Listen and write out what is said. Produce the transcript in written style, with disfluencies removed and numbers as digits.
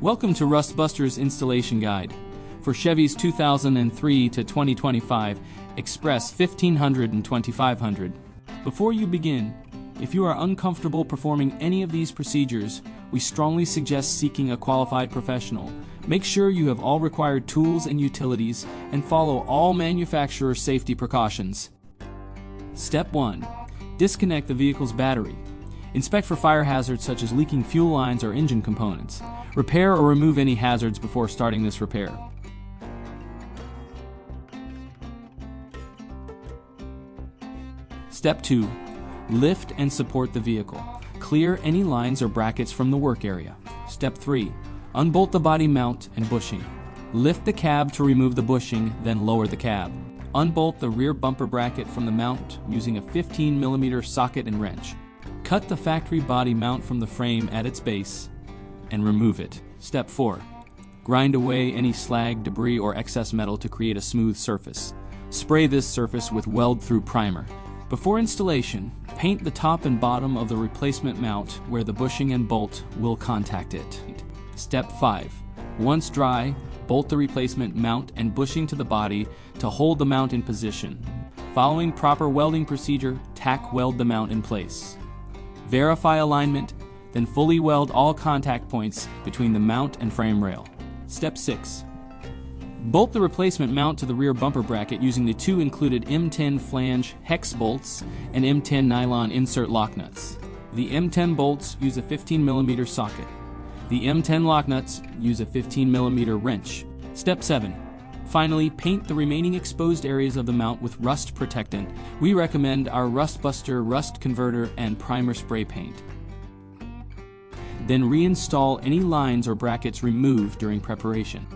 Welcome to Rust Buster's installation guide for Chevy's 2003 to 2025 Express 1500 and 2500. Before you begin, if you are uncomfortable performing any of these procedures, we strongly suggest seeking a qualified professional. Make sure you have all required tools and utilities and follow all manufacturer safety precautions. Step 1. Disconnect the vehicle's battery. Inspect for fire hazards such as leaking fuel lines or engine components. Repair or remove any hazards before starting this repair. Step 2. Lift and support the vehicle. Clear any lines or brackets from the work area. Step 3. Unbolt the body mount and bushing. Lift the cab to remove the bushing, then lower the cab. Unbolt the rear bumper bracket from the mount using a 15mm socket and wrench. Cut the factory body mount from the frame at its base and remove it. Step 4. Grind away any slag, debris, or excess metal to create a smooth surface. Spray this surface with weld-through primer. Before installation, paint the top and bottom of the replacement mount where the bushing and bolt will contact it. Step 5. Once dry, bolt the replacement mount and bushing to the body to hold the mount in position. Following proper welding procedure, tack weld the mount in place. Verify alignment, then fully weld all contact points between the mount and frame rail. Step 6. Bolt the replacement mount to the rear bumper bracket using the two included M10 flange hex bolts and M10 nylon insert lock nuts. The M10 bolts use a 15mm socket. The M10 lock nuts use a 15mm wrench. Step 7. Finally, paint the remaining exposed areas of the mount with rust protectant. We recommend our Rust Buster Rust Converter and Primer Spray Paint. Then reinstall any lines or brackets removed during preparation.